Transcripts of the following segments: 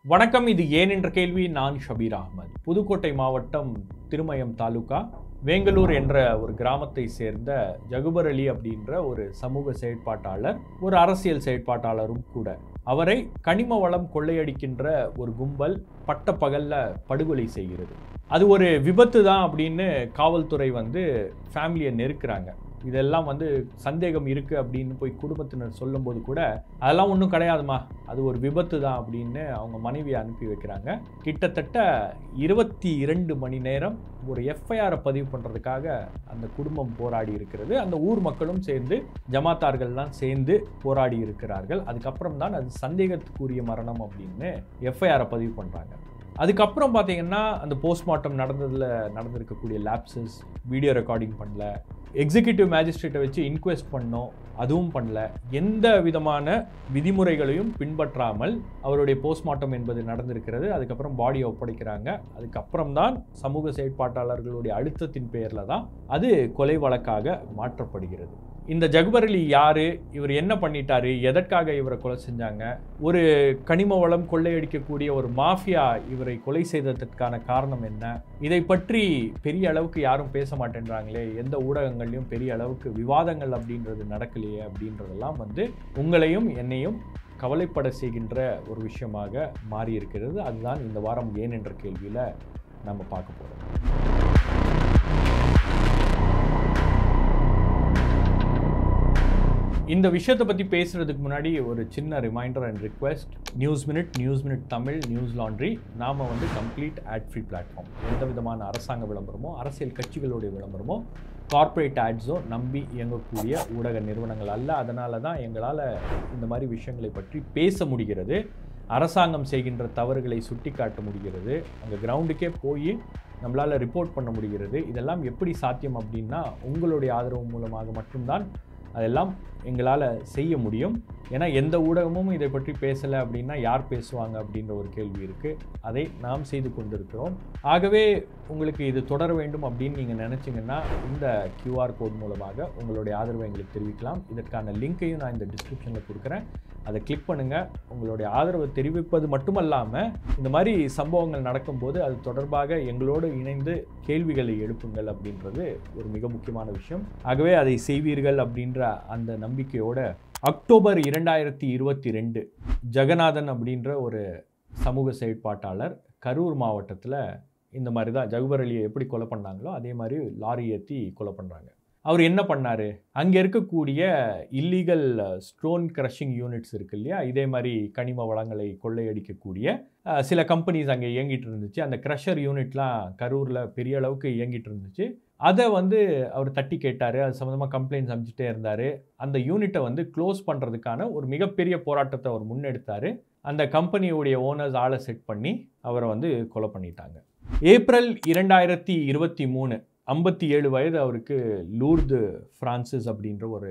வணக்கம். இது ஏன் என்ற கேள்வி. நான் ஷபீர் அகமது. புதுக்கோட்டை மாவட்டம் திருமயம் தாலுகா வேங்கலூர் என்ற ஒரு கிராமத்தை சேர்ந்த ஜகுபர் அலி அப்படின்ற ஒரு சமூக செயற்பாட்டாளர், ஒரு அரசியல் செயற்பாட்டாளரும் கூட. அவரை கனிம வளம் கொள்ளையடிக்கின்ற ஒரு கும்பல் பட்ட பகல்ல படுகொலை செய்கிறது. அது ஒரு விபத்து தான் அப்படின்னு காவல்துறை ஃபேமிலியை நெருக்குறாங்க. இதெல்லாம் சந்தேகம் இருக்குது அப்படின்னு போய் குடும்பத்தினர் சொல்லும்போது கூட அதெல்லாம் ஒன்றும் கிடையாதுமா, அது ஒரு விபத்து தான் அப்படின்னு அவங்க மனைவியை அனுப்பி வைக்கிறாங்க. கிட்டத்தட்ட 22 மணி நேரம் ஒரு எஃப்ஐஆரை பதிவு பண்ணுறதுக்காக அந்த குடும்பம் போராடி இருக்கிறது. அந்த ஊர் மக்களும் சேர்ந்து, ஜமாத்தார்கள்லாம் சேர்ந்து போராடி இருக்கிறார்கள். அதுக்கப்புறம் தான் அது சந்தேகத்துக்குரிய மரணம் அப்படின்னு எஃப்ஐஆரை பதிவு பண்ணுறாங்க. அதுக்கப்புறம் பார்த்தீங்கன்னா அந்த போஸ்ட்மார்ட்டம் நடந்திருக்கக்கூடிய லேப்சஸ், வீடியோ ரெக்கார்டிங் பண்ணல, எக்ஸிக்யூட்டிவ் மேஜிஸ்ட்ரேட்டை வச்சு இன்குவெஸ்ட் பண்ணோம், அதுவும் பண்ணல. எந்த விதமான விதிமுறைகளையும் பின்பற்றாமல் அவருடைய போஸ்ட்மார்ட்டம் என்பது நடந்திருக்கிறது. அதுக்கப்புறம் பாடியை ஒப்படைக்கிறாங்க. அதுக்கப்புறம் தான் சமூக செயற்பாட்டாளர்களுடைய அழுத்தத்தின் பேரில் தான் அது கொலை வழக்காக மாற்றப்படுகிறது. இந்த ஜகுபர் அலி யாரு, இவர் என்ன பண்ணிட்டாரு, எதற்காக இவரை கொலை செஞ்சாங்க, ஒரு கனிம வளம் கொள்ளையடிக்கக்கூடிய ஒரு மாஃபியா இவரை கொலை செய்ததற்கான காரணம் என்ன, இதை பற்றி பெரிய அளவுக்கு யாரும் பேச மாட்டேன்றாங்களே, எந்த ஊடகங்கள்லையும் பெரிய அளவுக்கு விவாதங்கள் அப்படின்றது நடக்கலையே அப்படின்றதெல்லாம் உங்களையும் என்னையும் கவலைப்பட செய்கின்ற ஒரு விஷயமாக மாறி இருக்கிறது. அதுதான் இந்த வாரம் ஏன் என்ற கேள்வியில் நம்ம பார்க்க போகிறோம். இந்த விஷயத்தை பற்றி பேசுகிறதுக்கு முன்னாடி ஒரு சின்ன reminder and request. News Minute Tamil, Newslaundry, நாம் கம்ப்ளீட் ஆட் ஃப்ரீ பிளாட்ஃபார்ம். எந்த விதமான அரசாங்க விளம்பரமோ, அரசியல் கட்சிகளுடைய விளம்பரமோ, கார்ப்பரேட் ஆட்ஸோ நம்பி இயங்கக்கூடிய ஊடக நிறுவனங்கள் அல்ல. அதனால தான் எங்களால் இந்த மாதிரி விஷயங்களை பற்றி பேச முடிகிறது. அரசாங்கம் செய்கின்ற தவறுகளை சுட்டி காட்ட முடிகிறது. அங்கே கிரவுண்டுக்கே போய் நம்மளால் ரிப்போர்ட் பண்ண முடிகிறது. இதெல்லாம் எப்படி சாத்தியம் அப்படின்னா உங்களுடைய ஆதரவு மூலமாக மட்டும்தான் அதெல்லாம் எங்களால் செய்ய முடியும். ஏன்னா எந்த ஊடகமும் இதை பற்றி பேசலை அப்படின்னா யார் பேசுவாங்க அப்படின்ற ஒரு கேள்வி இருக்குது. அதை நாம் செய்து கொண்டிருக்கிறோம். ஆகவே உங்களுக்கு இது தொடர வேண்டும் அப்படின்னு நீங்கள் நினச்சிங்கன்னா இந்த QR கோட் மூலமாக உங்களுடைய ஆதரவை எங்களுக்கு தெரிவிக்கலாம். இதற்கான லிங்க்கையும் நான் இந்த டிஸ்கிரிப்ஷனில் கொடுக்குறேன். அதை கிளிக் பண்ணுங்கள். உங்களுடைய ஆதரவை தெரிவிப்பது மட்டுமல்லாமல் இந்த மாதிரி சம்பவங்கள் நடக்கும்போது அது தொடர்பாக எங்களோடு இணைந்து கேள்விகளை எழுப்புங்கள் அப்படின்றது ஒரு மிக முக்கியமான விஷயம். ஆகவே அதை செய்வீர்கள் அப்படின்ற அந்த நம்பிக்கையோடு அக்டோபர் 2022 ஜெகநாதன் அப்படின்ற ஒரு சமூக செயற்பாட்டாளர் கரூர் மாவட்டத்தில் இந்த மாதிரி தான் ஜகுபர் அலியை எப்படி கொலை பண்ணாங்களோ அதே மாதிரி லாரி ஏற்றி கொலை பண்ணுறாங்க. அவர் என்ன பண்ணார், அங்கே இருக்கக்கூடிய இல்லீகல் ஸ்டோன் கிரஷிங் யூனிட்ஸ் இருக்கு இல்லையா, இதே மாதிரி கனிம வளங்களை கொள்ளையடிக்கக்கூடிய சில கம்பெனிஸ் அங்கே இயங்கிட்டு இருந்துச்சு. அந்த க்ரஷர் யூனிட்லாம் கரூரில் பெரிய அளவுக்கு இயங்கிட்டு இருந்துச்சு. அதை அவர் தட்டி கேட்டார். அது சம்மந்தமாக கம்ப்ளைண்ட்ஸ் அனுப்பிச்சிட்டே இருந்தார். அந்த யூனிட்டை க்ளோஸ் பண்ணுறதுக்கான ஒரு மிகப்பெரிய போராட்டத்தை அவர் முன்னெடுத்தார். அந்த கம்பெனியுடைய ஓனர்ஸ் ஆளை செட் பண்ணி அவரை கொலை பண்ணிட்டாங்க. ஏப்ரல் 2023, 57 வயது அவருக்கு, லூர்து ஃப்ரான்சிஸ் அப்படின்ற ஒரு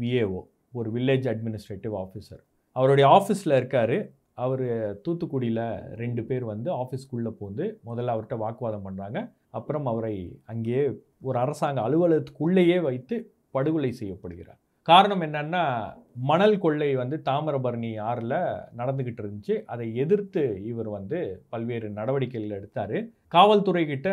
VAO, ஒரு வில்லேஜ் அட்மினிஸ்ட்ரேட்டிவ் ஆஃபீஸர். அவருடைய ஆஃபீஸில் இருக்கார். அவர் தூத்துக்குடியில் 2 பேர் ஆஃபீஸ்க்குள்ளே போந்து முதல்ல அவர்கிட்ட வாக்குவாதம் பண்ணுறாங்க. அப்புறம் அவரை அங்கேயே ஒரு அரசாங்க அலுவலகத்துக்குள்ளேயே வைத்து படுகொலை செய்யப்படுகிறார். காரணம் என்னன்னா, மணல் கொள்ளை தாமிரபரணி ஆறில் நடந்துக்கிட்டு இருந்துச்சு. அதை எதிர்த்து இவர் பல்வேறு நடவடிக்கைகள் எடுத்தார். காவல்துறை கிட்ட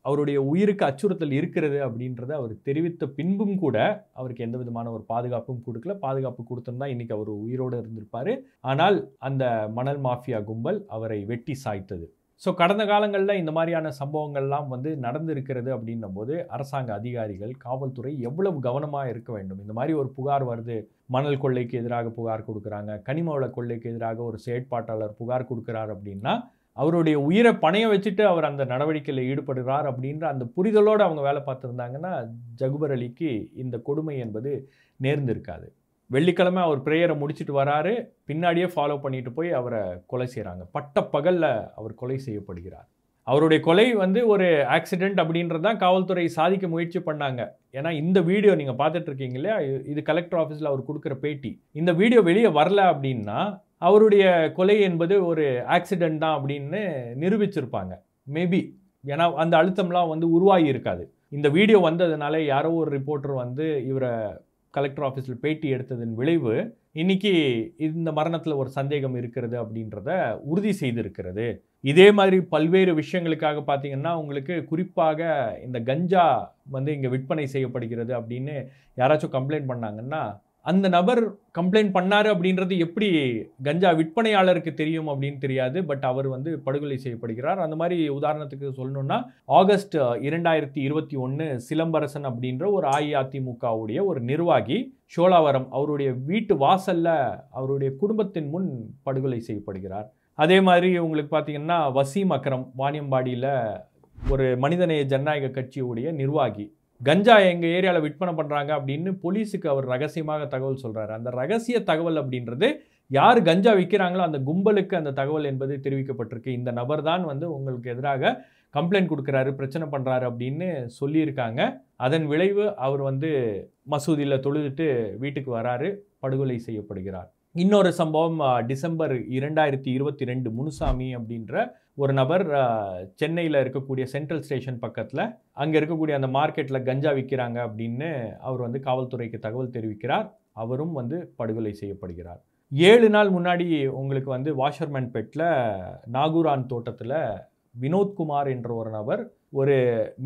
அவருடைய உயிருக்கு அச்சுறுத்தல் இருக்கிறது அப்படின்றத அவர் தெரிவித்த பின்பும் கூட அவருக்கு எந்த விதமான ஒரு பாதுகாப்பும் கொடுக்கல. பாதுகாப்பு கொடுத்திருந்தா இன்னைக்கு அவர் உயிரோடு இருந்திருப்பார். ஆனால் அந்த மணல் மாஃபியா கும்பல் அவரை வெட்டி சாய்த்தது. ஸோ கடந்த காலங்களில் இந்த மாதிரியான சம்பவங்கள்லாம் நடந்திருக்கிறது அப்படின்னும் போது அரசாங்க அதிகாரிகள், காவல்துறை எவ்வளவு கவனமாக இருக்க வேண்டும். இந்த மாதிரி ஒரு புகார் வருது, மணல் கொள்ளைக்கு எதிராக புகார் கொடுக்குறாங்க, கனிம வள கொள்ளைக்கு எதிராக ஒரு செயற்பாட்டாளர் புகார் கொடுக்குறார் அப்படின்னா அவருடைய உயிரை பணைய வச்சுட்டு அவர் அந்த நடவடிக்கையில் ஈடுபடுகிறார் அப்படின்ற அந்த புரிதலோடு அவங்க வேலை பார்த்துருந்தாங்கன்னா ஜகுபர் அலிக்கு இந்த கொடுமை என்பது நேர்ந்திருக்காது. வெள்ளிக்கிழமை அவர் ப்ரேயரை முடிச்சுட்டு வராரு, பின்னாடியே ஃபாலோ பண்ணிட்டு போய் அவரை கொலை செய்கிறாங்க. பட்ட பகலில் அவர் கொலை செய்யப்படுகிறார். அவருடைய கொலை ஒரு ஆக்சிடென்ட் அப்படின்றது தான் காவல்துறை சாதிக்க முயற்சி பண்ணாங்க. ஏன்னா இந்த வீடியோ நீங்கள் பார்த்துட்டு இருக்கீங்க இல்லையா, இது கலெக்டர் ஆஃபீஸில் அவர் கொடுக்குற பேட்டி. இந்த வீடியோ வெளியே வரல அப்படின்னா அவருடைய கொலை என்பது ஒரு ஆக்சிடென்ட் தான் அப்படின்னு நிரூபிச்சிருப்பாங்க மேபி. ஏன்னா அந்த அழுத்தம்லாம் உருவாகி இருக்காது. இந்த வீடியோ வந்ததுனால யாரோ ஒரு ரிப்போர்ட்டர் இவரை கலெக்டர் ஆஃபீஸில் பேட்டி எடுத்ததன் விளைவு இன்னைக்கு இந்த மரணத்தில் ஒரு சந்தேகம் இருக்கிறது அப்படின்றத உறுதி செய்திருக்கிறது. இதே மாதிரி பல்வேறு விஷயங்களுக்காக பார்த்தீங்கன்னா உங்களுக்கு குறிப்பாக இந்த கஞ்சா வந்து இங்கே விற்பனை செய்யப்படுகிறது அப்படின்னு யாராச்சும் கம்ப்ளைண்ட் பண்ணாங்கன்னா அந்த நபர் கம்ப்ளைண்ட் பண்ணாரு அப்படின்றது எப்படி கஞ்சா விற்பனையாளருக்கு தெரியும் அப்படின்னு தெரியாது. பட் அவர் வந்து படுகொலை செய்யப்படுகிறார். அந்த மாதிரி உதாரணத்துக்கு சொல்லணும்னா ஆகஸ்ட் 2021 சிலம்பரசன் அப்படின்ற ஒரு அஇஅதிமுகவுடைய ஒரு நிர்வாகி ஷோலாவரம் அவருடைய வீட்டு வாசல்ல அவருடைய குடும்பத்தின் முன் படுகொலை செய்யப்படுகிறார். அதே மாதிரி உங்களுக்கு பார்த்தீங்கன்னா வசீம் அக்ரம் வாணியம்பாடியில் ஒரு மனிதநேய ஜனநாயக கட்சியுடைய நிர்வாகி கஞ்சா எங்கள் ஏரியாவில் விற்பனை பண்ணுறாங்க அப்படின்னு போலீஸுக்கு அவர் ரகசியமாக தகவல் சொல்கிறாரு. அந்த ரகசிய தகவல் அப்படின்றது யார் கஞ்சா விற்கிறாங்களோ அந்த கும்பலுக்கு அந்த தகவல் என்பது தெரிவிக்கப்பட்டிருக்கு. இந்த நபர் தான் வந்து உங்களுக்கு எதிராக கம்ப்ளைண்ட் கொடுக்குறாரு, பிரச்சனை பண்ணுறாரு அப்படின்னு சொல்லியிருக்காங்க. அதன் விளைவு அவர் வந்து மசூதியில் தொழுதுட்டு வீட்டுக்கு வராரு, படுகொலை செய்யப்படுகிறார். இன்னொரு சம்பவம் டிசம்பர் 2022 முனுசாமி அப்படின்ற ஒரு நபர் சென்னையில் இருக்கக்கூடிய சென்ட்ரல் ஸ்டேஷன் பக்கத்தில் அங்கே இருக்கக்கூடிய அந்த மார்க்கெட்டில் கஞ்சா விற்கிறாங்க அப்படின்னு அவர் வந்து காவல்துறைக்கு தகவல் தெரிவிக்கிறார். அவரும் வந்து படுகொலை செய்யப்படுகிறார். 7 நாள் முன்னாடி உங்களுக்கு வந்து வாஷர்மேன்பேட்டில் நாகூரான் தோட்டத்தில் வினோத்குமார் என்ற ஒரு நபர், ஒரு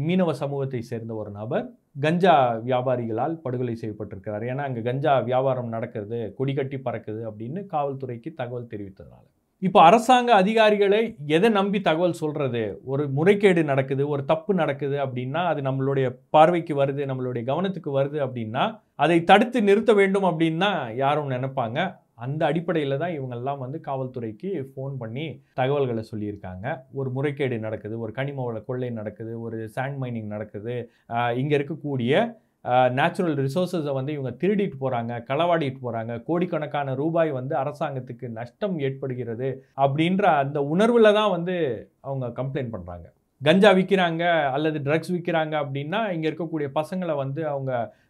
மீனவ சமூகத்தை சேர்ந்த ஒரு நபர் கஞ்சா வியாபாரிகளால் படுகொலை செய்யப்பட்டிருக்கிறார். ஏன்னா அங்கே கஞ்சா வியாபாரம் நடக்கிறது, கொடிகட்டி பறக்குது அப்படின்னு காவல்துறைக்கு தகவல் தெரிவித்ததுனால. இப்போ அரசாங்க அதிகாரிகளை எதை நம்பி தகவல் சொல்றது? ஒரு முறைகேடு நடக்குது, ஒரு தப்பு நடக்குது அப்படின்னா அது நம்மளுடைய பார்வைக்கு வருது, நம்மளுடைய கவனத்துக்கு வருது அப்படின்னா அதை தடுத்து நிறுத்த வேண்டும் அப்படின்னு தான் யாரும் நினைப்பாங்க. அந்த அடிப்படையில் தான் இவங்கெல்லாம் வந்து காவல்துறைக்கு ஃபோன் பண்ணி தகவல்களை சொல்லியிருக்காங்க. ஒரு முறைகேடு நடக்குது, ஒரு கனிம வள கொள்ளை நடக்குது, ஒரு சாண்ட் மைனிங் நடக்குது, இங்கே இருக்கக்கூடிய நேச்சுரல் ரிசோர்ஸஸை வந்து இவங்க திருடிட்டு போகிறாங்க, களவாடிட்டு போகிறாங்க, கோடிக்கணக்கான ரூபாய் வந்து அரசாங்கத்துக்கு நஷ்டம் ஏற்படுகிறது அப்படின்ற அந்த உணர்வில் தான் வந்து அவங்க கம்ப்ளைண்ட் பண்ணுறாங்க. கஞ்சா விற்கிறாங்க அல்லது ட்ரக்ஸ் விற்கிறாங்க அப்படின்னா இங்கே இருக்கக்கூடிய பசங்களை வந்து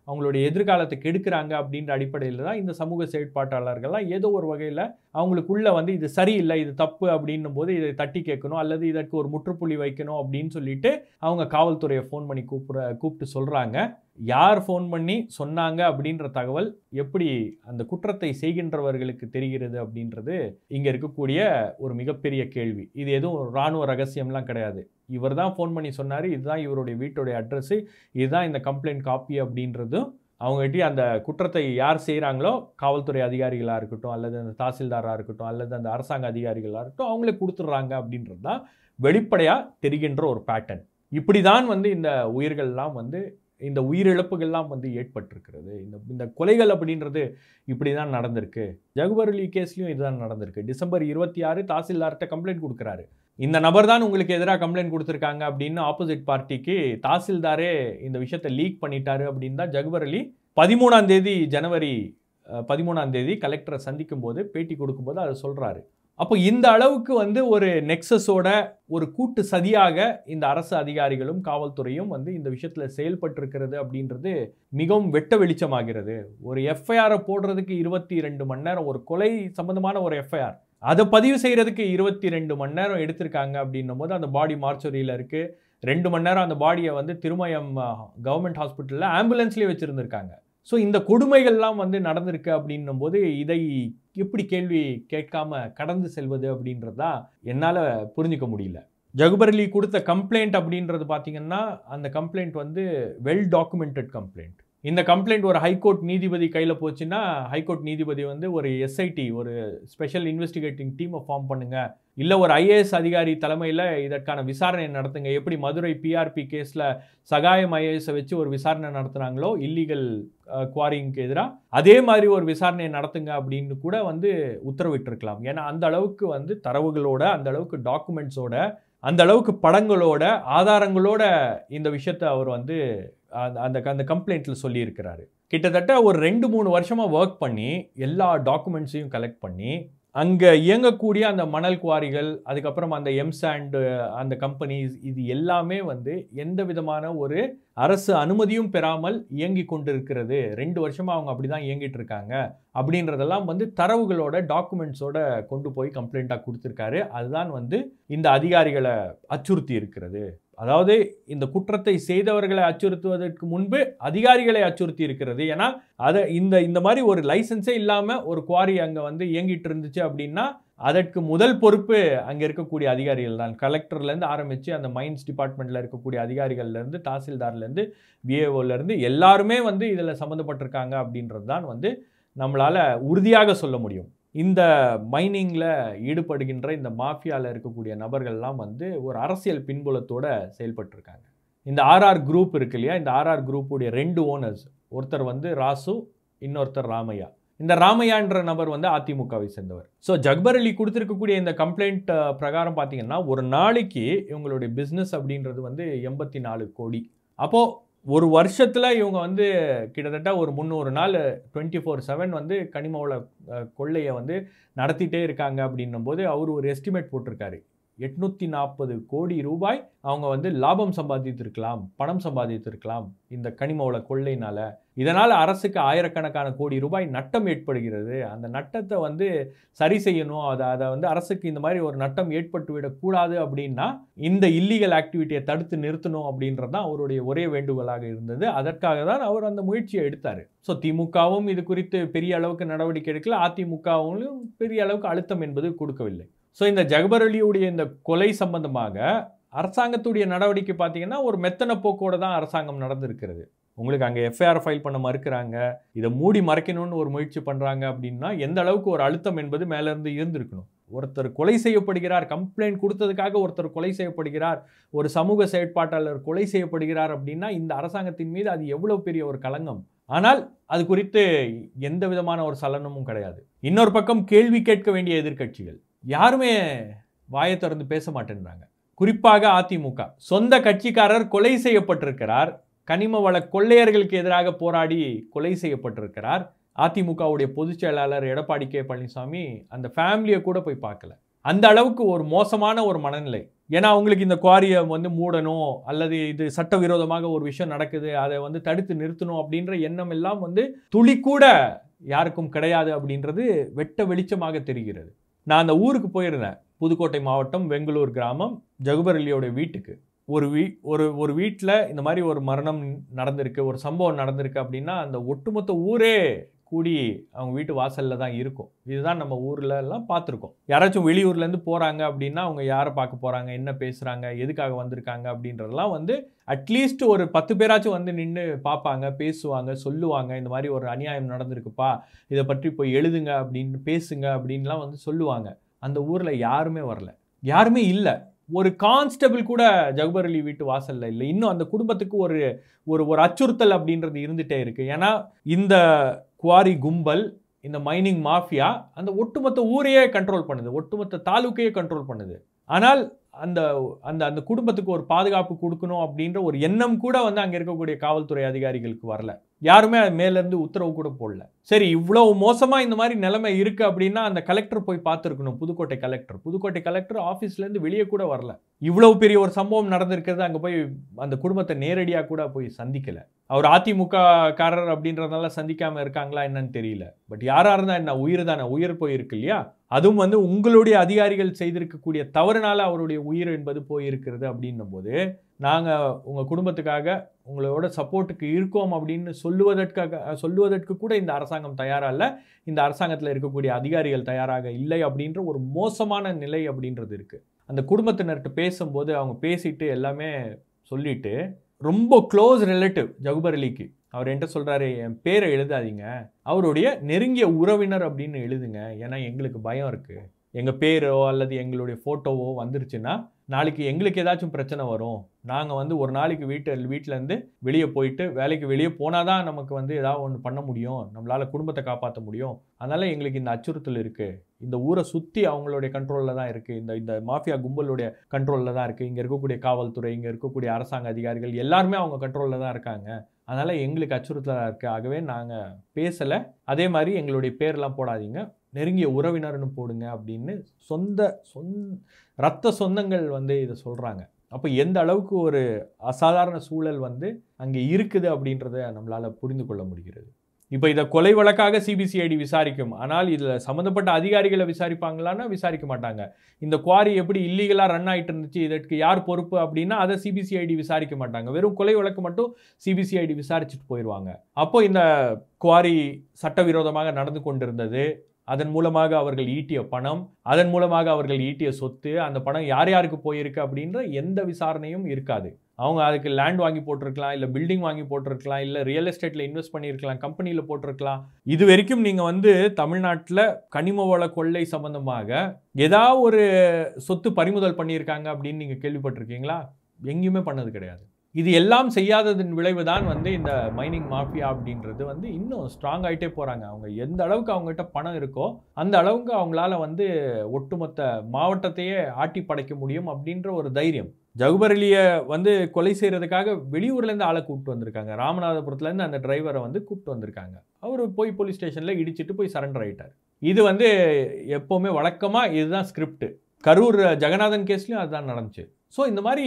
அவங்களுடைய எதிர்காலத்தை கெடுக்கிறாங்க அப்படின்ற அடிப்படையில் தான் இந்த சமூக செயற்பாட்டாளர்கள்லாம் ஏதோ ஒரு வகையில் அவங்களுக்குள்ள வந்து இது சரியில்லை, இது தப்பு அப்படின்னும் போது இதை தட்டி கேட்கணும் அல்லது இதற்கு ஒரு முற்றுப்புள்ளி வைக்கணும் அப்படின்னு சொல்லிட்டு அவங்க காவல்துறையை ஃபோன் பண்ணி கூப்பிட்டு சொல்கிறாங்க. யார் ஃபோன் பண்ணி சொன்னாங்க அப்படின்ற தகவல் எப்படி அந்த குற்றத்தை செய்கின்றவர்களுக்கு தெரிகிறது அப்படின்றது இங்கே இருக்கக்கூடிய ஒரு மிகப்பெரிய கேள்வி. இது எதுவும் இராணுவ ரகசியம்லாம் கிடையாது. இவர் தான் ஃபோன் பண்ணி சொன்னார், இதுதான் இவருடைய வீட்டுடைய அட்ரஸு, இதுதான் இந்த கம்ப்ளைண்ட் காப்பி அப்படின்றதும் அவங்ககிட்ட அந்த குற்றத்தை யார் செய்கிறாங்களோ காவல்துறை அதிகாரிகளாக இருக்கட்டும் அல்லது அந்த தாசில்தாராக இருக்கட்டும் அல்லது அந்த அரசாங்க அதிகாரிகளாக இருக்கட்டும் அவங்களே கொடுத்துட்றாங்க அப்படின்றது தான் வெளிப்படையாக தெரிகின்ற ஒரு பேட்டர்ன். இப்படி தான் வந்து இந்த உயிர்கள்லாம் வந்து இந்த உயிரிழப்புகள்லாம் வந்து ஏற்பட்டிருக்கிறது. இந்த கொலைகள் அப்படின்றது இப்படி தான் நடந்திருக்கு. ஜகுபர் அலி கேஸ்லையும் இதுதான் நடந்திருக்கு. டிசம்பர் 26 தாசில்தார்கிட்ட கம்ப்ளைண்ட் கொடுக்குறாரு. இந்த நபர் தான் உங்களுக்கு எதிராக கம்ப்ளைண்ட் கொடுத்துருக்காங்க அப்படின்னு ஆப்போசிட் பார்ட்டிக்கு தாசில்தாரே இந்த விஷயத்தை லீக் பண்ணிட்டாரு அப்படின்னு தான் ஜகுபர் அலி 13ஆம் தேதி ஜனவரி 13ஆம் தேதி கலெக்டரை சந்திக்கும் போது பேட்டி கொடுக்கும்போது அதை சொல்கிறாரு. அப்போ இந்த அளவுக்கு வந்து ஒரு நெக்ஸஸோட ஒரு கூட்டு சதியாக இந்த அரசு அதிகாரிகளும் காவல்துறையும் வந்து இந்த விஷயத்தில் செயல்பட்டிருக்கிறது அப்படின்றது மிகவும் வெட்ட வெளிச்சமாகிறது. ஒரு எஃப்ஐஆரை போடுறதுக்கு 22 மணி நேரம், ஒரு கொலை சம்பந்தமான ஒரு எஃப்ஐஆர் அதை பதிவு செய்கிறதுக்கு 22 மணி நேரம் எடுத்திருக்காங்க அப்படின்னும் போது அந்த பாடி மார்ச்சரியில் இருக்குது. 2 மணி நேரம் அந்த பாடியை வந்து திருமயம் கவர்மெண்ட் ஹாஸ்பிட்டலில் ஆம்புலன்ஸ்லேயே வச்சுருந்துருக்காங்க. ஸோ இந்த கொடுமைகள்லாம் வந்து நடந்திருக்கு அப்படின்னும் போது இதை எப்படி கேள்வி கேட்காம கடந்து செல்வது அப்படின்றது தான் என்னால் புரிஞ்சிக்க முடியல. ஜகுபர் அலி கொடுத்த கம்ப்ளைண்ட் அப்படின்றது பார்த்தீங்கன்னா அந்த கம்ப்ளைண்ட் வந்து வெல் டாக்குமெண்டட் கம்ப்ளைண்ட். இந்த கம்ப்ளைண்ட் ஒரு ஹைகோர்ட் நீதிபதி கையில் போச்சுன்னா ஹைகோர்ட் நீதிபதி வந்து ஒரு எஸ்ஐடி, ஒரு ஸ்பெஷல் இன்வெஸ்டிகேட்டிங் டீமை ஃபார்ம் பண்ணுங்க, இல்லை ஒரு ஐஏஎஸ் அதிகாரி தலைமையில் இதற்கான விசாரணை நடத்துங்க. எப்படி மதுரை பிஆர்பி கேஸில் சகாயம் ஐஏஎஸை வச்சு ஒரு விசாரணை நடத்துனாங்களோ இல்லீகல் குவாரிங்க்கு எதிராக, அதே மாதிரி ஒரு விசாரணையை நடத்துங்க அப்படின்னு கூட வந்து உத்தரவிட்டிருக்கலாம். ஏன்னா அந்த அளவுக்கு வந்து தரவுகளோட, அந்த அளவுக்கு டாக்குமெண்ட்ஸோட, அந்த அளவுக்கு படங்களோட, ஆதாரங்களோட இந்த விஷயத்தை அவர் வந்து அந்த கம்ப்ளைண்ட்டில் சொல்லியிருக்கிறாரு. கிட்டத்தட்ட ஒரு 2-3 வருஷமாக ஒர்க் பண்ணி எல்லா டாக்குமெண்ட்ஸையும் கலெக்ட் பண்ணி அங்கே இயங்கக்கூடிய அந்த மணல் குவாரிகள், அதுக்கப்புறம் அந்த எம்சாண்ட் அந்த கம்பெனிஸ், இது எல்லாமே வந்து எந்த விதமான ஒரு அரசு அனுமதியும் பெறாமல் இயங்கி கொண்டிருக்கிறது. 2 வருஷமாக அவங்க அப்படி தான் இயங்கிட்டு இருக்காங்க அப்படின்றதெல்லாம் வந்து தரவுகளோட, டாக்குமெண்ட்ஸோட கொண்டு போய் கம்ப்ளைண்ட்டாக கொடுத்துருக்காரு. அதுதான் வந்து இந்த அதிகாரிகளை அச்சுறுத்தி இருக்கிறது. அதாவது இந்த குற்றத்தை செய்தவர்களை அச்சுறுத்துவதற்கு முன்பு அதிகாரிகளை அச்சுறுத்தி இருக்கிறது. ஏன்னா அதை இந்த மாதிரி ஒரு லைசன்ஸே இல்லாமல் ஒரு குவாரி அங்கே வந்து இயங்கிட்டு இருந்துச்சு அப்படின்னா அதற்கு முதல் பொறுப்பு அங்கே இருக்கக்கூடிய அதிகாரிகள் தான். கலெக்டர்லேருந்து ஆரம்பித்து அந்த மைன்ஸ் டிபார்ட்மெண்ட்டில் இருக்கக்கூடிய அதிகாரிகள்லேருந்து தாசில்தார்லேருந்து விஏஓலேருந்து எல்லாருமே வந்து இதில் சம்மந்தப்பட்டிருக்காங்க அப்படின்றது தான் வந்து நம்மளால் உறுதியாக சொல்ல முடியும். இந்த மைனிங்கில் ஈடுபடுகின்ற இந்த மாஃபியாவில் இருக்கக்கூடிய நபர்கள்லாம் வந்து ஒரு அரசியல் பின்புலத்தோடு செயல்பட்டுருக்காங்க. இந்த ஆர்ஆர் குரூப் இருக்கு இல்லையா, இந்த ஆர்ஆர் குரூப்புடைய 2 ஓனர்ஸ், ஒருத்தர் வந்து ராசு, இன்னொருத்தர் ராமையா. இந்த ராமையான்ற நபர் வந்து அதிமுகவை சேர்ந்தவர். ஸோ ஜக்பர் அலி கொடுத்துருக்கக்கூடிய இந்த கம்ப்ளைண்ட் பிரகாரம் பார்த்தீங்கன்னா ஒரு நாளைக்கு இவங்களுடைய பிஸ்னஸ் அப்படின்றது வந்து 84 கோடி. அப்போது ஒரு வருஷத்தில் இவங்க வந்து கிட்டத்தட்ட ஒரு 300 நாள் 24/7 வந்து கனிம வள கொள்ளையை வந்து நடத்திட்டே இருக்காங்க அப்படின்னும் போது அவர் ஒரு எஸ்டிமேட் போட்டிருக்காரு. 840 கோடி ரூபாய் அவங்க வந்து லாபம் சம்பாதித்திருக்கலாம், பணம் சம்பாதித்திருக்கலாம் இந்த கனிம வள கொள்ளையினால. இதனால் அரசுக்கு ஆயிரக்கணக்கான கோடி ரூபாய் நட்டம் ஏற்படுகிறது. அந்த நட்டத்தை வந்து சரி செய்யணும். அதை வந்து அரசுக்கு இந்த மாதிரி ஒரு நட்டம் ஏற்பட்டு விடக்கூடாது அப்படின்னா இந்த இல்லீகல் ஆக்டிவிட்டியை தடுத்து நிறுத்தணும் அப்படின்றது தான் அவருடைய ஒரே வேண்டுகோளாக இருந்தது. அதற்காக தான் அவர் அந்த முயற்சியை எடுத்தார். ஸோ திமுகவும் இது குறித்து பெரிய அளவுக்கு நடவடிக்கை எடுக்கல, அதிமுகவும் பெரிய அளவுக்கு அழுத்தம் என்பது கொடுக்கவில்லை. ஸோ இந்த ஜக்பர் அலியுடைய இந்த கொலை சம்பந்தமாக அரசாங்கத்துடைய நடவடிக்கை பார்த்தீங்கன்னா ஒரு மெத்தன போக்கோடு தான் அரசாங்கம் நடந்திருக்கிறது. உங்களுக்கு அங்கே எஃப்ஐஆர் ஃபைல் பண்ண மறுக்கிறாங்க, இதை மூடி மறைக்கணும்னு ஒரு முயற்சி பண்ணுறாங்க அப்படின்னா எந்த அளவுக்கு ஒரு அழுத்தம் என்பது மேலேருந்து இருந்திருக்கணும். ஒருத்தர் கொலை செய்யப்படுகிறார், கம்ப்ளைண்ட் கொடுத்ததுக்காக ஒருத்தர் கொலை செய்யப்படுகிறார், ஒரு சமூக செயற்பாட்டாளர் கொலை செய்யப்படுகிறார் அப்படின்னா இந்த அரசாங்கத்தின் மீது அது எவ்வளோ பெரிய ஒரு களங்கம். ஆனால் அது குறித்து எந்த விதமான ஒரு சலனமும் கிடையாது. இன்னொரு பக்கம் கேள்வி கேட்க வேண்டிய எதிர்க்கட்சிகள் யாருமே வாயை திறந்து பேச மாட்டேன்றாங்க. குறிப்பாக அதிமுக சொந்த கட்சிக்காரர் கொலை செய்யப்பட்டிருக்கிறார், கனிம வள கொள்ளையர்களுக்கு எதிராக போராடி கொலை செய்யப்பட்டிருக்கிறார். அதிமுகவுடைய பொதுச் செயலாளர் எடப்பாடி கே பழனிசாமி அந்த ஃபேமிலியை கூட போய் பார்க்கல. அந்த அளவுக்கு ஒரு மோசமான ஒரு மனநிலை. ஏன்னா அவங்களுக்கு இந்த குவாரியை வந்து மூடணும் அல்லது இது சட்டவிரோதமாக ஒரு விஷயம் நடக்குது அதை வந்து தடுத்து நிறுத்தணும் அப்படின்ற எண்ணம் எல்லாம் வந்து துளி கூட யாருக்கும் கிடையாது அப்படின்றது வெட்ட வெளிச்சமாக தெரிகிறது. நான் அந்த ஊருக்கு போயிருந்தேன், புதுக்கோட்டை மாவட்டம் வெங்களூர் கிராமம், ஜக்பர் அலியோட வீட்டுக்கு. ஒரு வீட்டில் இந்த மாதிரி ஒரு மரணம் நடந்திருக்கு, ஒரு சம்பவம் நடந்திருக்கு அப்படின்னா அந்த ஒட்டுமொத்த ஊரே கூடி அவங்க வீட்டு வாசலில் தான் இருக்கும். இதுதான் நம்ம ஊரில் எல்லாம் பார்த்துருக்கோம். யாராச்சும் வெளியூர்லேருந்து போகிறாங்க அப்படின்னா அவங்க யாரை பார்க்க போகிறாங்க, என்ன பேசுகிறாங்க, எதுக்காக வந்திருக்காங்க அப்படின்றதெல்லாம் வந்து அட்லீஸ்ட் ஒரு 10 பேராச்சும் வந்து நின்று பார்ப்பாங்க, பேசுவாங்க, சொல்லுவாங்க. இந்த மாதிரி ஒரு அநியாயம் நடந்திருக்குப்பா, இதை பற்றி போய் எழுதுங்க அப்படின்னு, பேசுங்க அப்படின்லாம் வந்து சொல்லுவாங்க. அந்த ஊரில் யாருமே வரல, யாருமே இல்லை. ஒரு கான்ஸ்டபிள் கூட ஜக்பர் அலி வீட்டு வாசலில் இல்லை. இன்னும் அந்த குடும்பத்துக்கு ஒரு அச்சுறுத்தல் அப்படின்றது இருந்துகிட்டே இருக்குது. ஏன்னா இந்த குவாரி கும்பல், இந்த மைனிங் மாஃபியா அந்த ஒட்டுமொத்த ஊரையே கண்ட்ரோல் பண்ணுது, ஒட்டுமொத்த தாலுக்கையே கண்ட்ரோல் பண்ணுது. ஆனால் அந்த அந்த அந்த குடும்பத்துக்கு ஒரு பாதுகாப்பு கொடுக்கணும் அப்படின்ற ஒரு எண்ணம் கூட வந்து அங்கே இருக்கக்கூடிய காவல்துறை அதிகாரிகளுக்கு வரல. யாருமே மேலேருந்து உத்தரவு கூட போடல. சரி, இவ்வளோ மோசமாக இந்த மாதிரி நிலைமை இருக்குது அப்படின்னா அந்த கலெக்டர் போய் பார்த்துருக்கணும். புதுக்கோட்டை கலெக்டர் ஆஃபீஸ்லேருந்து வெளியே கூட வரல. இவ்வளோ பெரிய ஒரு சம்பவம் நடந்திருக்கிறது, அங்கே போய் அந்த குடும்பத்தை நேரடியாக கூட போய் சந்திக்கலை. அவர் அதிமுக காரர் அப்படின்றதுனால சந்திக்காமல் இருக்காங்களா என்னன்னு தெரியல. பட் யாராக இருந்தால் என்ன, உயிர் தானே, உயிர் போயிருக்கு இல்லையா? அதுவும் வந்து உங்களுடைய அதிகாரிகள் செய்திருக்கக்கூடிய தவறுனால அவருடைய உயிர் என்பது போயிருக்கிறது அப்படின்னும் போது நாங்கள் உங்கள் குடும்பத்துக்காக உங்களோட சப்போர்ட்டுக்கு இருக்கோம் அப்படின்னு சொல்லுவதற்கு கூட இந்த அரசாங்கம் தயாராக இல்லை. இந்த அரசாங்கத்தில் இருக்கக்கூடிய அதிகாரிகள் தயாராக இல்லை அப்படின்ற ஒரு மோசமான நிலை அப்படின்றது இருக்குது. அந்த குடும்பத்தினர்கிட்ட பேசும்போது அவங்க பேசிட்டு எல்லாமே சொல்லிட்டு, ரொம்ப க்ளோஸ் ரிலேட்டிவ் ஜக்பர் அலிக்கு அவர் என்கிட்ட சொல்கிறாரு, என் பேரை எழுதாதீங்க, அவருடைய நெருங்கிய உறவினர் அப்படின்னு எழுதுங்க. ஏன்னா எங்களுக்கு பயம் இருக்குது, எங்கள் பேரோ அல்லது எங்களுடைய ஃபோட்டோவோ வந்துருச்சுன்னா நாளைக்கு எங்களுக்கு ஏதாச்சும் பிரச்சனை வரும். நாங்கள் வந்து ஒரு நாளைக்கு வீட்டிலேருந்து வெளியே போயிட்டு வேலைக்கு வெளியே போனால் தான் நமக்கு வந்து ஏதாவது ஒன்று பண்ண முடியும், நம்மளால் குடும்பத்தை காப்பாற்ற முடியும். அதனால் எங்களுக்கு இந்த அச்சுறுத்தல் இருக்குது. இந்த ஊரை சுற்றி அவங்களுடைய கண்ட்ரோலில் தான் இருக்குது, இந்த மாஃபியா கும்பலுடைய கண்ட்ரோலில் தான் இருக்குது. இங்கே இருக்கக்கூடிய காவல்துறை, இங்கே இருக்கக்கூடிய அரசாங்க அதிகாரிகள் எல்லாருமே அவங்க கண்ட்ரோலில் தான் இருக்காங்க. அதனால் எங்களுக்கு அச்சுறுத்தலாக இருக்குது. ஆகவே நாங்கள் பேசலை. அதே மாதிரி எங்களுடைய பேரெலாம் போடாதீங்க, நெருங்கிய உறவினர்னு போடுங்க அப்படின்னு ரத்த சொந்தங்கள் வந்து இதை சொல்கிறாங்க. அப்போ எந்த அளவுக்கு ஒரு அசாதாரண சூழல் வந்து அங்கே இருக்குது அப்படின்றத நம்மளால் புரிந்து கொள்ள முடிகிறது. இப்போ இதை கொலை வழக்காக சிபிசிஐடி விசாரிக்கும். ஆனால் இதில் சம்மந்தப்பட்ட அதிகாரிகளை விசாரிப்பாங்களான்னா விசாரிக்க மாட்டாங்க. இந்த குவாரி எப்படி இல்லீகலாக ரன் ஆகிட்டு இருந்துச்சு, இதற்கு யார் பொறுப்பு அப்படின்னா அதை சிபிசிஐடி விசாரிக்க மாட்டாங்க. வெறும் கொலை வழக்கு மட்டும் சிபிசிஐடி விசாரிச்சுட்டு போயிடுவாங்க. அப்போ இந்த குவாரி சட்டவிரோதமாக நடந்து கொண்டிருந்தது, அதன் மூலமாக அவர்கள் ஈட்டிய பணம், அதன் மூலமாக அவர்கள் ஈட்டிய சொத்து, அந்த பணம் யார் யாருக்கு போயிருக்கு அப்படின்ற எந்த விசாரணையும் இருக்காது. அவங்க அதுக்கு லேண்ட் வாங்கி போட்டிருக்கலாம், இல்லை பில்டிங் வாங்கி போட்டிருக்கலாம், இல்லை ரியல் எஸ்டேட்டில் இன்வெஸ்ட் பண்ணியிருக்கலாம், கம்பெனியில் போட்டிருக்கலாம். இது வரைக்கும் நீங்கள் தமிழ்நாட்டில் கனிம வள கொள்ளை சம்பந்தமாக ஏதாவது ஒரு சொத்து பறிமுதல் பண்ணியிருக்காங்க அப்படின்னு நீங்கள் கேள்விப்பட்டிருக்கீங்களா? எங்கேயுமே பண்ணது கிடையாது. இது எல்லாம் செய்யாததன் விளைவு தான் இந்த மைனிங் மாஃபியா அப்படின்றது இன்னும் ஸ்ட்ராங் ஆகிட்டே போகிறாங்க. அவங்க எந்த அளவுக்கு அவங்ககிட்ட பணம் இருக்கோ அந்த அளவுக்கு அவங்களால ஒட்டுமொத்த மாவட்டத்தையே ஆட்டி படைக்க முடியும் அப்படின்ற ஒரு தைரியம். ஜகுபர் அலியை கொலை செய்கிறதுக்காக வெளியூர்லேருந்து ஆளை கூப்பிட்டு வந்திருக்காங்க. ராமநாதபுரத்துலேருந்து அந்த டிரைவரை கூப்பிட்டு வந்திருக்காங்க. அவர் போய் போலீஸ் ஸ்டேஷனில் இடிச்சிட்டு போய் சரண்டர் ஆகிட்டார். இது எப்போவுமே வழக்கமாக இதுதான் ஸ்கிரிப்ட். கரூர் ஜெகநாதன் கேஸ்லையும் அதுதான் நடந்துச்சு. ஸோ இந்த மாதிரி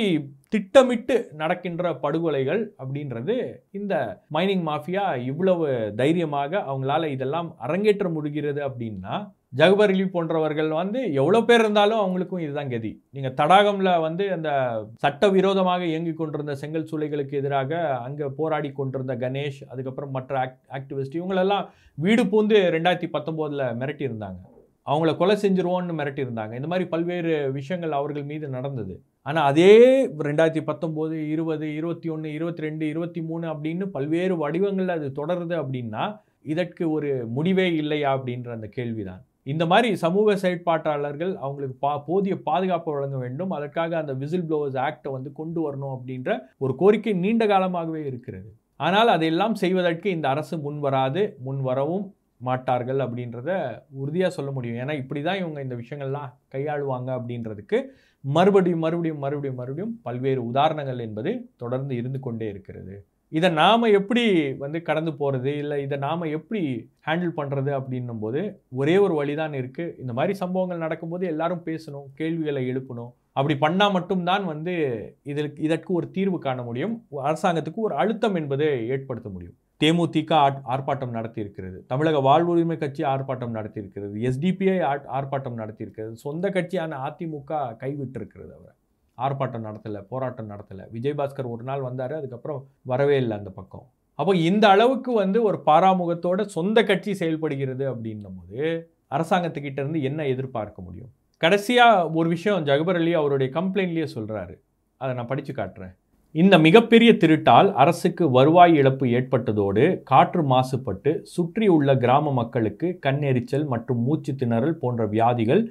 திட்டமிட்டு நடக்கின்ற படுகொலைகள் அப்படின்றது இந்த மைனிங் மாஃபியா இவ்வளவு தைரியமாக அவங்களால இதெல்லாம் அரங்கேற்ற முடிகிறது அப்படின்னா, ஜகுபர் அலி போன்றவர்கள் எவ்வளோ பேர் இருந்தாலும் அவங்களுக்கும் இதுதான் கதி. நீங்கள் தடாகம்ல அந்த சட்டவிரோதமாக இயங்கி கொண்டிருந்த செங்கல் சூளைகளுக்கு எதிராக அங்கே போராடி கொண்டிருந்த கணேஷ், அதுக்கப்புறம் மற்ற ஆக்டிவிஸ்ட், இவங்களெல்லாம் வீடு பூந்து 2019 மிரட்டி இருந்தாங்க. அவங்கள கொலை செஞ்சிருவோன்னு மிரட்டி இருந்தாங்க. இந்த மாதிரி பல்வேறு விஷயங்கள் அவர்கள் மீது நடந்தது. ஆனால் அதே 2019, 20, 21, 22, 23 அப்படின்னு பல்வேறு வடிவங்களில் அது தொடருது அப்படின்னா இதற்கு ஒரு முடிவே இல்லையா அப்படின்ற அந்த கேள்விதான். இந்த மாதிரி சமூக செயற்பாட்டாளர்கள் அவங்களுக்கு போதிய பாதுகாப்பு வழங்க வேண்டும். அதற்காக அந்த விசில் ப்ளோவர்ஸ் ஆக்டை கொண்டு வரணும் அப்படின்ற ஒரு கோரிக்கை நீண்ட காலமாகவே இருக்கிறது. ஆனால் அதையெல்லாம் செய்வதற்கு இந்த அரசு முன்வராது, முன்வரவும் மாட்டார்கள் அப்படின்றத உறுதியாக சொல்ல முடியும். ஏன்னா இப்படி தான் இவங்க இந்த விஷயங்கள்லாம் கையாளுவாங்க அப்படின்றதுக்கு மறுபடியும் பல்வேறு உதாரணங்கள் என்பது தொடர்ந்து இருந்து கொண்டே இருக்கிறது. இதை நாம் எப்படி கடந்து போகிறது, இல்லை இதை நாம் எப்படி ஹேண்டில் பண்ணுறது அப்படின்னும் போது ஒரே ஒரு வழிதான் இருக்குது. இந்த மாதிரி சம்பவங்கள் நடக்கும்போது எல்லாரும் பேசணும், கேள்விகளை எழுப்பணும். அப்படி பண்ணால் மட்டும்தான் இதற்கு ஒரு தீர்வு காண முடியும். அரசாங்கத்துக்கு ஒரு அழுத்தம் என்பதை ஏற்படுத்த முடியும். தேமுதிக ஆர்ப்பாட்டம் நடத்தியிருக்கிறது, தமிழக வாழ்வுரிமை கட்சி ஆர்ப்பாட்டம் நடத்தியிருக்கிறது, எஸ்டிபிஐ ஆர்ப்பாட்டம் நடத்தியிருக்கிறது, சொந்த கட்சியான அதிமுக கைவிட்டிருக்கிறது. அவர் ஆர்ப்பாட்டம் நடத்தலை, போராட்டம் நடத்தலை. விஜயபாஸ்கர் ஒரு நாள் வந்தார், அதுக்கப்புறம் வரவே இல்லை அந்த பக்கம். அப்போ இந்த அளவுக்கு ஒரு பாராமுகத்தோட சொந்த கட்சி செயல்படுகிறது அப்படின்னும் போது அரசாங்கத்துக்கிட்ட இருந்து என்ன எதிர்பார்க்க முடியும்? கடைசியாக ஒரு விஷயம் ஜகுபர் அலி அவருடைய கம்ப்ளைண்ட்லேயே சொல்கிறாரு, அதை நான் படித்து காட்டுறேன். இந்த மிகப்பெரிய திருட்டால் அரசுக்கு வருவாய் இழப்பு ஏற்பட்டதோடு காற்று மாசுபட்டு சுற்றியுள்ள கிராம மக்களுக்கு கண்ணெரிச்சல் மற்றும் மூச்சு திணறல் போன்ற வியாதிகள்,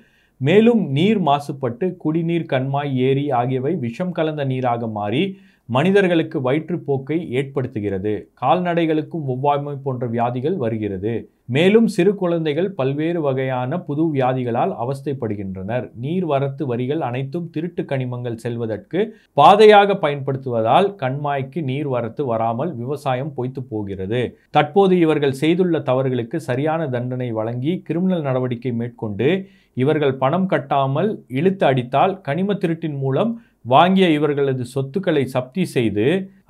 மேலும் நீர் மாசுபட்டு குடிநீர், கண்மாய், ஏரி ஆகியவை விஷம் கலந்த நீராக மாறி மனிதர்களுக்கு வயிற்றுப்போக்கை ஏற்படுத்துகிறது. கால்நடைகளுக்கும் ஒவ்வாமை போன்ற வியாதிகள் வருகிறது. மேலும் சிறு குழந்தைகள் பல்வேறு வகையான புது வியாதிகளால் அவஸ்தைப்படுகின்றனர். நீர்வரத்து வரிகள் அனைத்தும் திருட்டு கனிமங்கள் செல்வதற்கு பாதையாக பயன்படுத்துவதால் கண்மாய்க்கு நீர் வரத்து வராமல் விவசாயம் பொய்த்து போகிறது. தற்போது இவர்கள் செய்துள்ள தவறுகளுக்கு சரியான தண்டனை வழங்கி கிரிமினல் நடவடிக்கை மேற்கொண்டு இவர்கள் பணம் கட்டாமல் இழுத்து அடித்தால் கனிம திருட்டின் மூலம் வாங்கிய இவர்களது சொத்துக்களை சப்தி செய்து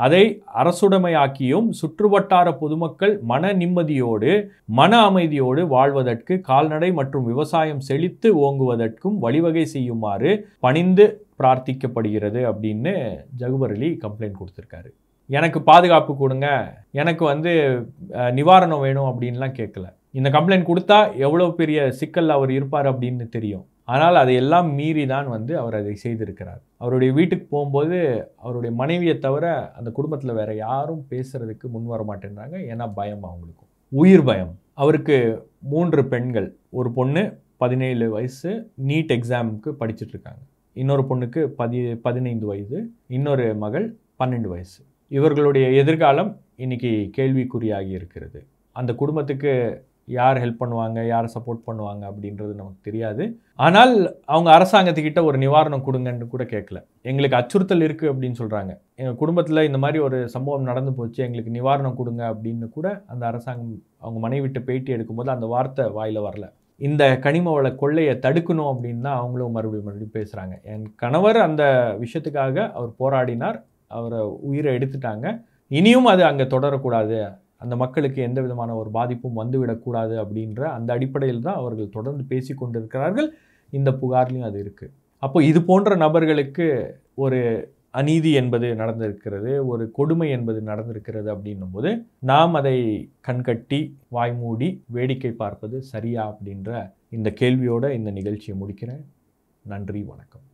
அதை அரசுடைமையாக்கியும் சுற்றுவட்டார பொதுமக்கள் மன நிம்மதியோடு மன அமைதியோடு வாழ்வதற்கு, கால்நடை மற்றும் விவசாயம் செழித்து ஓங்குவதற்கும் வழிவகை செய்யுமாறு பணிந்து பிரார்த்திக்கப்படுகிறது அப்படின்னு ஜகுபர் அலி கம்ப்ளைண்ட் கொடுத்துருக்காரு. எனக்கு பாதுகாப்பு கொடுங்க, எனக்கு நிவாரணம் வேணும் அப்படின்லாம் கேட்கல. இந்த கம்ப்ளைண்ட் கொடுத்தா எவ்வளோ பெரிய சிக்கல் அவர் இருப்பார் அப்படின்னு தெரியும். ஆனால் அதையெல்லாம் மீறி தான் அவர் அதை செய்திருக்கிறார். அவருடைய வீட்டுக்கு போகும்போது அவருடைய மனைவியை தவிர அந்த குடும்பத்தில் வேற யாரும் பேசுறதுக்கு முன் வர மாட்டேன்றாங்க. ஏன்னா பயம், அவங்களுக்கும் உயிர் பயம். அவருக்கு 3 பெண்கள், ஒரு பொண்ணு 17 வயசு, நீட் எக்ஸாமுக்கு படிச்சுட்டு இருக்காங்க. இன்னொரு பொண்ணுக்கு 15 வயது, இன்னொரு மகள் 12 வயசு. இவர்களுடைய எதிர்காலம் இன்னைக்கு கேள்விக்குறியாகி இருக்கிறது. அந்த குடும்பத்துக்கு யார் ஹெல்ப் பண்ணுவாங்க, யார் சப்போர்ட் பண்ணுவாங்க அப்படின்றது நமக்கு தெரியாது. ஆனால் அவங்க அரசாங்கத்துக்கிட்ட ஒரு நிவாரணம் கொடுங்கன்னு கூட கேட்கல. எங்களுக்கு அச்சுறுத்தல் இருக்குது அப்படின்னு சொல்கிறாங்க. எங்கள் குடும்பத்தில் இந்த மாதிரி ஒரு சம்பவம் நடந்து போச்சு, எங்களுக்கு நிவாரணம் கொடுங்க அப்படின்னு கூட அந்த அரசாங்கம் அவங்க மனைவிட்ட பேட்டி எடுக்கும்போது அந்த வார்த்தை வாயில் வரல. இந்த கனிம வள கொள்ளையை தடுக்கணும் அப்படின்னு தான் அவங்களும் மறுபடியும் பேசுகிறாங்க. என் கணவர் அந்த விஷயத்துக்காக அவர் போராடினார், அவரை உயிரை எடுத்துட்டாங்க, இனியும் அது அங்கே தொடரக்கூடாது, அந்த மக்களுக்கு எந்த விதமான ஒரு பாதிப்பும் வந்துவிடக்கூடாது அப்படின்ற அந்த அடிப்படையில் தான் அவர்கள் தொடர்ந்து பேசி கொண்டிருக்கிறார்கள். இந்த புகார்லையும் அது இருக்குது. அப்போ இது போன்ற நபர்களுக்கு ஒரு அநீதி என்பது நடந்திருக்கிறது, ஒரு கொடுமை என்பது நடந்திருக்கிறது அப்படின்னும் போது நாம் அதை கண்கட்டி வாய்மூடி வேடிக்கை பார்ப்பது சரியா அப்படின்ற இந்த கேள்வியோட இந்த நிகழ்ச்சியை முடிக்கிறேன். நன்றி, வணக்கம்.